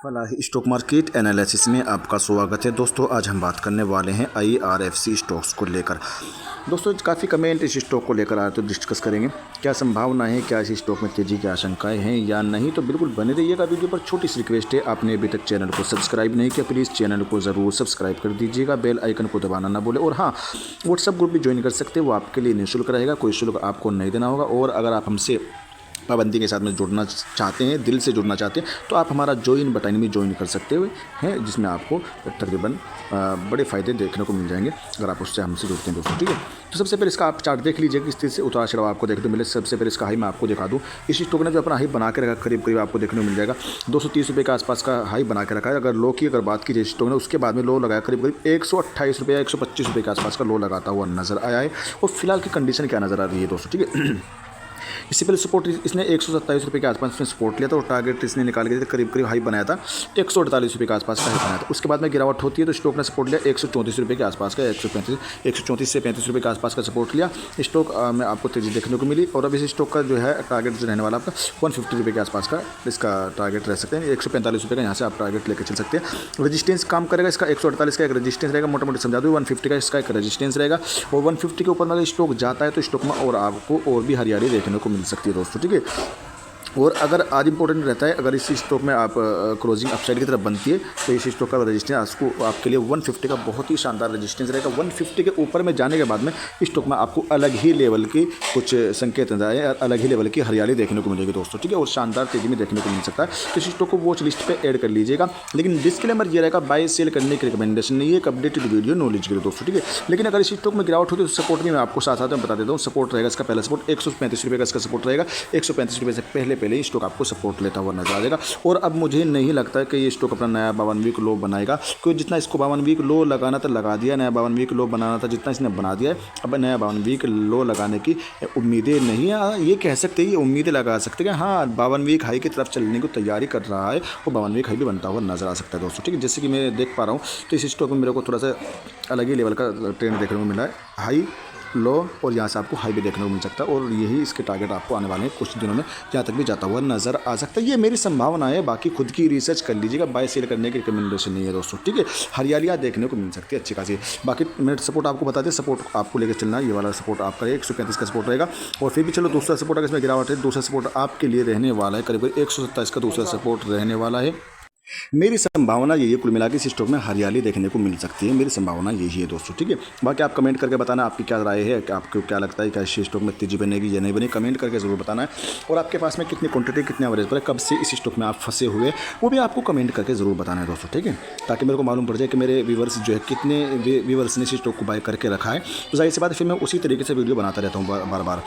Falahi stock market analysis में आपका स्वागत है। दोस्तों आज हम बात करने वाले हैं IRFC स्टॉक्स को लेकर। दोस्तों काफ़ी कमेंट इस स्टॉक को लेकर आए तो डिस्कस करेंगे क्या संभावना है, क्या इस स्टॉक में तेज़ी की आशंकाएं हैं या नहीं। तो बिल्कुल बने रहिएगा वीडियो पर। छोटी सी रिक्वेस्ट है, आपने अभी तक चैनल को सब्सक्राइब नहीं किया प्लीज़ चैनल को ज़रूर सब्सक्राइब कर दीजिएगा, बेल आइकन को दबाना ना भूलें। और हाँ, व्हाट्सअप ग्रुप भी ज्वाइन कर सकते हैं, वो आपके लिए निःशुल्क रहेगा, कोई शुल्क आपको नहीं देना होगा। और अगर आप हमसे पाबंदी के साथ में जुड़ना चाहते हैं, दिल से जुड़ना चाहते हैं, तो आप हमारा ज्वाइन बटन में ज्वाइन कर सकते हैं, जिसमें आपको तकरीबन बड़े फ़ायदे देखने को मिल जाएंगे अगर आप उससे हमसे जुड़ते हैं दोस्तों। ठीक है, तो सबसे पहले इसका आप चार्ट देख लीजिए किस तरह से उतार चढ़ाव आपको देखने को मिले। सबसे पहले इसका हाई मैं आपको दिखा दूँ। इस स्टॉक ने जो अपना हाई बना के रखा करीब करीब आपको देखने को मिल जाएगा 230 रुपये के आसपास का हाई बना के रखा है। अगर लो की अगर बात की जाए स्टॉक ने, उसके बाद में लो लगाया करीब करीब 128 रुपये या 125 रुपये के आसपास का लो लगाता हुआ नजर आया है। और फिलहाल की कंडीशन क्या नज़र आ रही है दोस्तों। ठीक है, इससे पहले सपोर्ट इसने 127 रुपये के आसपास में सपोर्ट लिया था और टारगेट इसने निकाल के करीब करीब हाई बनाया था 148 रुपये के आसपास का हाई बनाया था। उसके बाद में गिरावट होती है तो स्टॉक ने सपोर्ट लिया 134 रुपये के आसपास का, 134 से 35 रुपये के आसपास का सपोर्ट लिया। स्टॉक में आपको तेजी देखने को मिली और अब इस स्टॉक का जो है टारगेट जो रहने वाला आपका 150 रुपये के आसपास का इसका टारगेट रह सकते हैं। 145 रुपये का यहाँ से आप टारगेट लेकर चल सकते हैं। रजिस्टेंस काम करेगा इसका 148 का एक रजिस्टेंस रहेगा, मोटा मोटी समझा दो 150 का इसका एक रजिस्टेंस रहेगा। और 150 के ऊपर में अगर स्टॉक जाता है तो स्टॉक में और आपको और भी हरियाली देखने को मिल सकती है दोस्तों। ठीक है, और अगर आज इंपॉर्टेंट रहता है, अगर इस स्टॉक में आप क्लोजिंग अपसाइड की तरफ बनती है तो इस स्टॉक का रजिस्टेंस आपके लिए 150 का बहुत ही शानदार रजिस्टेंस रहेगा। 150 के ऊपर में जाने के बाद में स्टॉक में आपको अलग ही लेवल की कुछ संकेत नजर आए, अलग ही लेवल की हरियाली देखने को मिलेगी दोस्तों। ठीक है, और शानदार तेजी में देखने को मिल सकता है। तो इस स्टॉक को वॉच लिस्ट पर ऐड कर लीजिएगा। लेकिन डिस्क्लेमर ये रहेगा, बाय सेल करने की रिकमेंडेशन नहीं है, एक अपडेटेड वीडियो नॉलेज के लिए दोस्तों। ठीक है, लेकिन अगर इस स्टॉक में गिरावट होती है तो सपोर्ट भी मैं आपको साथ साथ में बता देता हूँ। सपोर्ट रहेगा इसका पहला सपोर्ट 135 रुपये का इसका सपोर्ट रहेगा। 135 रुपये से पहले ही स्टॉक आपको सपोर्ट लेता हुआ नजर आ जाएगा। और अब मुझे नहीं लगता है कि ये स्टॉक अपना नया 52 वीक लो बनाएगा, क्योंकि जितना इसको 52 वीक लो लगाना था लगा दिया, नया 52 वीक लो बनाना था जितना इसने बना दिया है, अब नया 52 वीक लो लगाने की उम्मीदें नहीं है। ये कह सकते हैं, ये उम्मीदें लगा सकते हैं कि हाँ 52 वीक हाई की तरफ चलने की तैयारी कर रहा है और 52 वीक हाई भी बनता हुआ नजर आ सकता है दोस्तों। ठीक है, जैसे कि मैं देख पा रहा हूँ तो इस स्टॉक में मेरे को थोड़ा सा अलग ही लेवल का ट्रेंड देखने को मिला है, हाई लो और यहाँ से आपको हाई भी देखने को मिल सकता है। और यही इसके टारगेट आपको आने वाले कुछ दिनों में यहाँ तक भी जाता हुआ नजर आ सकता है। ये मेरी संभावना है, बाकी खुद की रिसर्च कर लीजिएगा, बाय सेल करने की रिकमेंडेशन नहीं है दोस्तों। ठीक है, हरियालियाँ देखने को मिल सकती है अच्छी खासी। बाकी मेरे सपोर्ट आपको बता दें, सपोर्ट आपको लेकर चलना है, ये वाला सपोर्ट आपका 135 का सपोर्ट रहेगा। और फिर भी चलो दूसरा सपोर्ट अगर इसमें गिरावट है, दूसरा सपोर्ट आपके लिए रहने वाला है करीब 127 का दूसरा सपोर्ट रहने वाला है। मेरी संभावना यही है, कुल मिला के इस स्टॉक में हरियाली देखने को मिल सकती है, मेरी संभावना यही है दोस्तों। ठीक है, बाकी आप कमेंट करके बताना आपकी क्या राय है, कि आपको क्या लगता है कि इस स्टॉक में तेजी बनेगी या नहीं बनेगी, कमेंट करके ज़रूर बताना है। और आपके पास में कितनी क्वांटिटी कितने एवरेज पर है, कब से इस स्टॉक में आप फंसे हुए, वो भी आपको कमेंट करके ज़रूर बताना है दोस्तों। ठीक है, ताकि मेरे को मालूम पड़ जाए कि मेरे व्यूवर्स जो है कितने व्यूवर्स ने इस स्टॉक को बाय करके रखा है। तो जाहिर सी बात है फिर मैं उसी तरीके से वीडियो बनाता रहता हूँ बार बार।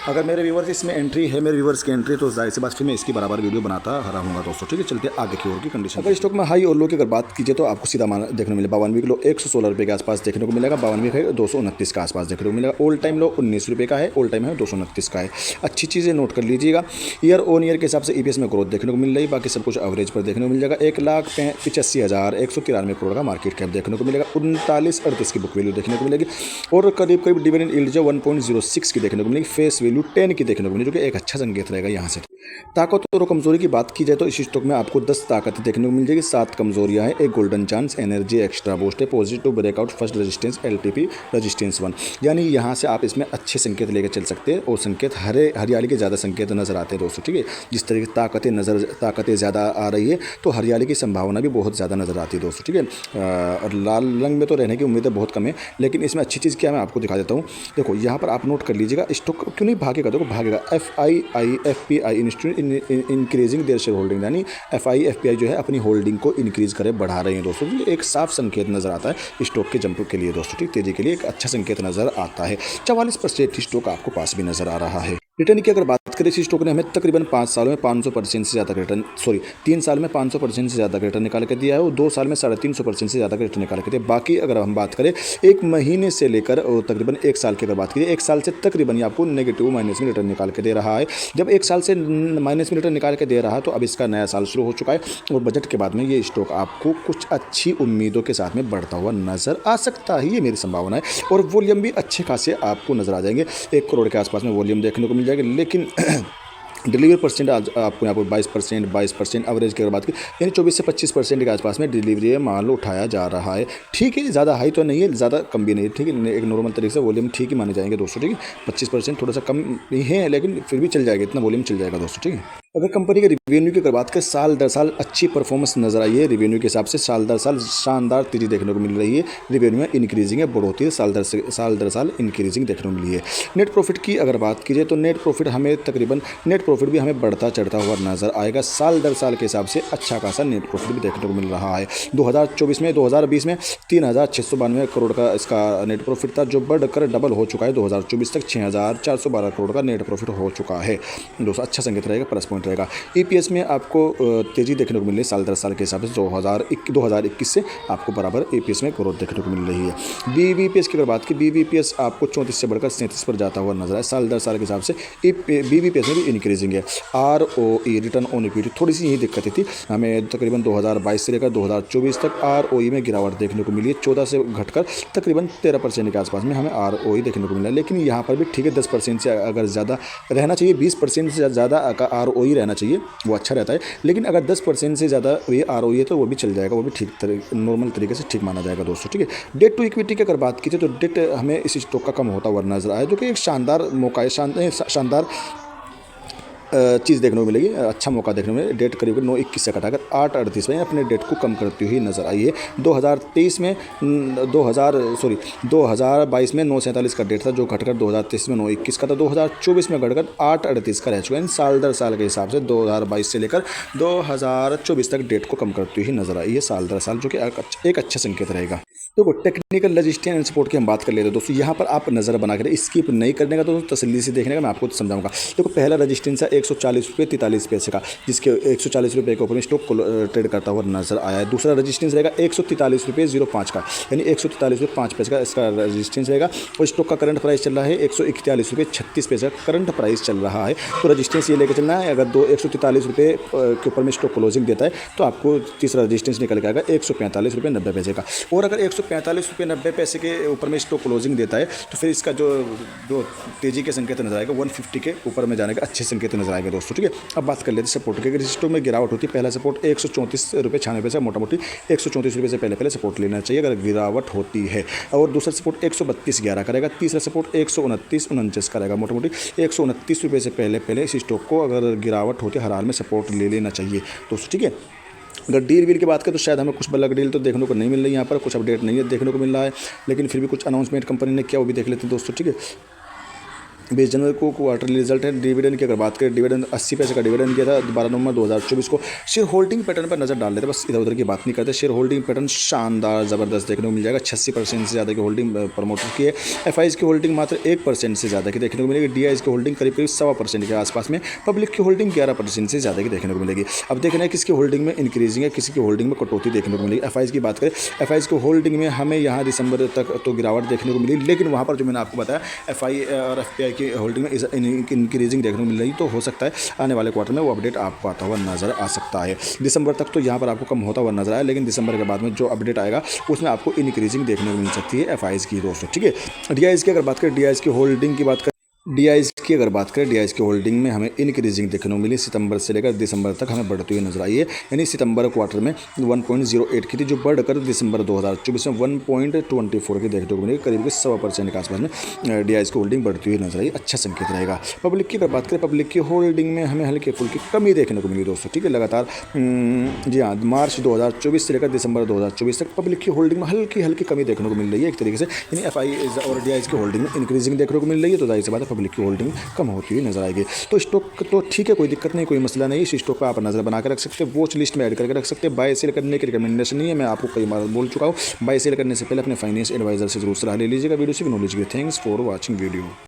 अगर मेरे व्यूवर्स इसमें एंट्री है, मेरे व्यूवर्स की एंट्री, तो जाहिर सी बात फिर मैं इसकी बराबर वीडियो बनाता रहूँगा दोस्तों। ठीक है, चलते आगे की ओर की कंडीशन। अगर स्टॉक में हाई और लो की अगर बात कीजिए तो आपको सीधा मान देखने को मिलेगा 52 वीक लो 116 रुपये के आसपास देखने को मिलेगा, 52 वीक है 229 के आसपास देखने को मिलेगा। ऑल टाइम लो 19 रुपये का है, ऑल टाइम है 229 का है। अच्छी चीज़ें नोट कर लीजिएगा। ईयर ऑन ईयर के हिसाब से EPS में ग्रोथ देखने को मिल रही है, बाकी सब कुछ एवरेज पर देखने को मिल जाएगा। 1,85,193 करोड़ का मार्केट कैप देखने को मिलेगा, 3938 की बुक वैल्यू देखने को मिलेगी और करीब करीब डिविडेंड यील्ड जो 1.06 की देखने को मिलेगी, फेस वैल्यू 10 की देखने को मिलेगी, जो कि एक अच्छा संकेत रहेगा यहाँ से। ताकत और कमजोरी की बात की जाए तो इस स्टॉक में आपको 10 ताकतें देखने को मिल जाएगी, 7 कमजोरियां हैं, एक golden chance, energy extra boost है, positive breakout, first resistance, LTP resistance 1। यानी यहाँ से आप इसमें अच्छे संकेत लेकर चल सकते हैं और संकेत हरियाली के ज़्यादा संकेत नजर आते हैं दोस्तों। ठीक है, जिस तरह की ताकतें ज़्यादा आ रही है तो हरियाली की संभावना भी बहुत ज़्यादा नजर आती है दोस्तों। ठीक है, और लाल रंग में तो रहने की उम्मीदें बहुत कम है, लेकिन इसमें अच्छी चीज़ क्या मैं आपको दिखा देता हूँ। देखो यहाँ पर आप नोट कर लीजिएगा, स्टॉक क्यों नहीं भागेगा, देखो भागेगा। FPI increasing their share holding, यानी FPI जो है अपनी होल्डिंग को इंक्रीज करे, बढ़ा रहे हैं दोस्तों। ये एक साफ संकेत नजर आता है स्टॉक के जंप के लिए दोस्तों। ठीक, तेजी के लिए एक अच्छा संकेत नजर आता है। 44% स्टॉक आपको पास भी नजर आ रहा है। रिटर्न की अगर बात करें, इस स्टॉक ने हमें तकरीबन 5 सालों में 500% से ज़्यादा रिटर्न, 3 साल में 500% से ज़्यादा रिटर्न निकाल के दिया है और 2 साल में 350% से ज़्यादा रिटर्न निकाल के दिया। बाकी अगर हम बात करें 1 महीने से लेकर और तकरीबन 1 साल की अगर बात करें, 1 साल से तकरीबन ये आपको नेगेटिव माइनस में रिटर्न निकाल के दे रहा है। जब 1 साल से माइनस में रिटर्न निकाल के दे रहा है तो अब इसका नया साल शुरू हो चुका है और बजट के बाद में ये स्टॉक आपको कुछ अच्छी उम्मीदों के साथ में बढ़ता हुआ नजर आ सकता है, ये मेरी संभावना है। और वॉल्यूम भी अच्छे खासे आपको नजर आ जाएंगे, 1 करोड़ के आसपास में वॉल्यूम देखने को मिल जाएगा। लेकिन डिलीवरी परसेंट आज आपको यहाँ पर 22% एवरेज की अगर बात की, यानी 24 से 25% के आसपास में डिलीवरी माल उठाया जा रहा है। ठीक है, ज़्यादा हाई तो नहीं है, ज़्यादा कम भी नहीं है। ठीक है, एक नॉर्मल तरीके से वॉल्यूम ठीक ही माने जाएंगे दोस्तों। ठीक है, 25% थोड़ा सा कम ही है, लेकिन फिर भी चल जाएगा, इतना वॉल्यूम चल जाएगा दोस्तों। ठीक है, अगर कंपनी के रिवेन्यू की अगर बात करें, साल दर साल अच्छी परफॉर्मेंस नजर आई है। रिवेन्यू के हिसाब से साल दर साल शानदार तेजी देखने को मिल रही है। रिवेन्यू में इंक्रीजिंग है, बढ़ोतरी है, साल दर साल इंक्रीजिंग देखने को मिली है। नेट प्रॉफिट की अगर बात कीजिए तो नेट प्रॉफिट भी हमें बढ़ता चढ़ता हुआ नजर आएगा। साल दर साल के हिसाब से अच्छा खासा नेट प्रॉफिट भी देखने को मिल रहा है। 2020 में 3,692 करोड़ का इसका नेट प्रॉफिट था, जो बढ़कर डबल हो चुका है। 2024 तक 6,412 करोड़ का नेट प्रॉफिट हो चुका है दोस्तों। अच्छा संकेत रहेगा, प्लस पॉइंट रहेगा। ईपीएस में आपको तेजी देखने को मिल रही है साल दर साल के हिसाब से। 2021 से आपको बराबर ईपीएस में ग्रोथ देखने को मिल रही है। बीवीपीएस की अगर बात की, बीवीपीएस आपको 34 से बढ़कर 37 पर जाता हुआ नजर है। साल दर साल के हिसाब से बीवीपीएस में भी इंक्रीजिंग है। आरओई रिटर्न ऑन इक्विटी थोड़ी सी यही दिक्कत थी हमें, तकरीबन 2022 से लेकर 2024 तक आरओई में गिरावट देखने को मिली है। 14 से घटकर तकरीबन 13% के आसपास में हमें आरओई देखने को मिला है। लेकिन यहाँ पर भी ठीक है, 10% से अगर ज़्यादा रहना चाहिए, 20% से ज़्यादा आरओई रहना चाहिए, वो अच्छा रहता है। लेकिन अगर 10% से ज़्यादा ये आरओई है तो वो भी चल जाएगा, वो भी ठीक नॉर्मल तरीके से ठीक माना जाएगा दोस्तों। ठीक है, डेट टू इक्विटी की अगर बात की जाए तो डेट हमें इस स्टॉक का कम होता हुआ नजर आया, जो कि एक शानदार मौका है, शानदार चीज़ देखने को मिलेगी, अच्छा मौका देखने को मिलेगा। डेट करीब 9.21 से घटाकर 8.38 में अपने डेट को कम करती हुई नजर आई है। 2022 में 9.47 का डेट था, जो घटकर 2023 में 9.21 का था। 2024 में घटकर 8.38 का रह चुका है। साल दर साल के हिसाब से 2022 से लेकर 2024 तक डेट को कम करती हुई नजर आई है साल दर साल, जो कि एक अच्छा संकेत रहेगा। देखो, टेक्निकल रजिस्ट्रेशन एंड सपोर्ट की हम बात कर लेते हैं दोस्तों। यहाँ पर आप नज़र बना कर स्किप नहीं करने का, तो तसल्ली से देखने का मैं आपको समझाऊंगा। देखो, पहला रजिस्ट्रेशन है 140 रुपये 43 पैसे का, जिसके 140 रुपये के ऊपर में स्टॉक को ट्रेड करता हुआ नजर आया है। दूसरा रजिस्ट्रेशन रहेगा 143 रुपये 05 का, यानी 143 रुपये 5 पैसे का इसका रजिस्ट्रेशन रहेगा। और स्टॉक का करंट प्राइस चल रहा है 141 रुपये 36 पैसे का करंट प्राइस चल रहा है। तो रजिस्ट्रेशन ये लेकर चलना है। अगर 143 रुपये के ऊपर में स्टॉक क्लोजिंग देता है तो आपको तीसरा रजिस्ट्रेशन निकल के आएगा 145 रुपये 90 पैसे का। और अगर 145 रुपये 90 पैसे के ऊपर में स्टॉक क्लोजिंग देता है तो फिर इसका जो तेजी के संकेत नजर आएगा 150 के ऊपर में जाने का अच्छे संकेत नजर आएगा दोस्तों। ठीक है, अब बात कर लेते हैं सपोर्ट के। स्टॉक में गिरावट होती है, पहला सपोर्ट 134 रुपये 96 पैसे, मोटा मोटी 134 रुपये से पहले सपोर्ट लेना चाहिए अगर गिरावट होती है। और दूसरा सपोर्ट 132.11 करेगा। तीसरा सपोर्ट 129.49 करेगा, मोटा मोटी 129 रुपये से पहले इस स्टॉक को अगर गिरावट होती है हर हाल में सपोर्ट ले लेना चाहिए दोस्तों। ठीक है, अगर डील वील की बात करें तो शायद हमें कुछ बल्क डील तो देखने को नहीं मिल रही, यहाँ पर कुछ अपडेट नहीं है देखने को मिल रहा है, लेकिन फिर भी कुछ अनाउंसमेंट कंपनी ने किया वो भी देख लेते हैं दोस्तों। ठीक है, 20 जनवरी को क्वार्टरली रिजल्ट है। डिविडेंड की अगर बात करें, डिविडेंड 80 पैसे का डिविडेंड किया था 12 नवंबर 2024 को। शेयर होल्डिंग पैटर्न पर नजर डाल लेते हैं, बस इधर उधर की बात नहीं करते। शेयर होल्डिंग पैटर्न शानदार ज़बरदस्त देखने को मिल जाएगा। 86% से ज़्यादा की होल्डिंग प्रमोटर की है। एफआईज की होल्डिंग मात्र 1% से ज़्यादा की देखने को मिलेगी। डीआईज की होल्डिंग करीब 1.25% के आसपास में। पब्लिक की होल्डिंग 11% से ज़्यादा की देखने को मिलेगी। अब देखना है किसकी होल्डिंग में इंक्रीजिंग है, किसी की होल्डिंग में कटौती देखने को मिलेगी। एफआईज की बात करें, एफआईज की होल्डिंग में हमें यहाँ दिसंबर तक तो गिरावट देखने को मिली, लेकिन वहाँ पर जो मैंने आपको बताया एफआई और एफपीआई की होल्डिंग में इंक्रीजिंग देखने को मिल रही, तो हो सकता है आने वाले क्वार्टर में वो अपडेट आपको आता हुआ नजर आ सकता है। दिसंबर तक तो यहाँ पर आपको कम होता हुआ नजर आया, लेकिन दिसंबर के बाद में जो अपडेट आएगा उसमें आपको इंक्रीजिंग देखने को मिल सकती है एफआईज की दोस्तों। ठीक है, डीआईज की अगर बात करें, डीआईज की होल्डिंग की बात करें, डीआईज की अगर बात करें, डीआईज की होल्डिंग में हमें इंक्रीजिंग देखने को मिली। सितंबर से लेकर दिसंबर तक हमें बढ़ती हुई नजर आई है, यानी सितंबर क्वार्टर में 1.08 की थी, जो बढ़कर दिसंबर 2024 में 1.24 की देखने को मिली, करीब 1.25% के आसपास में डीआईज की होल्डिंग बढ़ती हुई नजर आई। अच्छा संकेत रहेगा। पब्लिक की अगर बात करें, पब्लिक की होल्डिंग में हमें हल्की फुल्की कमी देखने को मिली दोस्तों। ठीक है, लगातार जी हाँ, मार्च 2024 से लेकर दिसंबर 2024 तक पब्लिक की होल्डिंग में हल्की कमी देखने को मिल रही है एक तरीके से, यानी एफआई और डीआईज की होल्डिंग में इंक्रीजिंग देखने को मिल रही है। तो जाहिर सी बात है पब्लिक की होल्डिंग कम होती हुई नजर आएगी। तो स्टॉक तो ठीक है, कोई दिक्कत नहीं, कोई मसला नहीं। इस स्टॉक पर आप नजर बना कर रख सकते हैं, वॉच लिस्ट में ऐड करके रख सकते हैं। बाय सेल करने की रिकमेंडेशन नहीं है, मैं आपको कई बार बोल चुका हूँ। बाय सेल करने से पहले अपने फाइनेंस एडवाइजर से जरूर सलाह ले लीजिएगा। वीडियो से नॉलेज के। Thanks for watching video.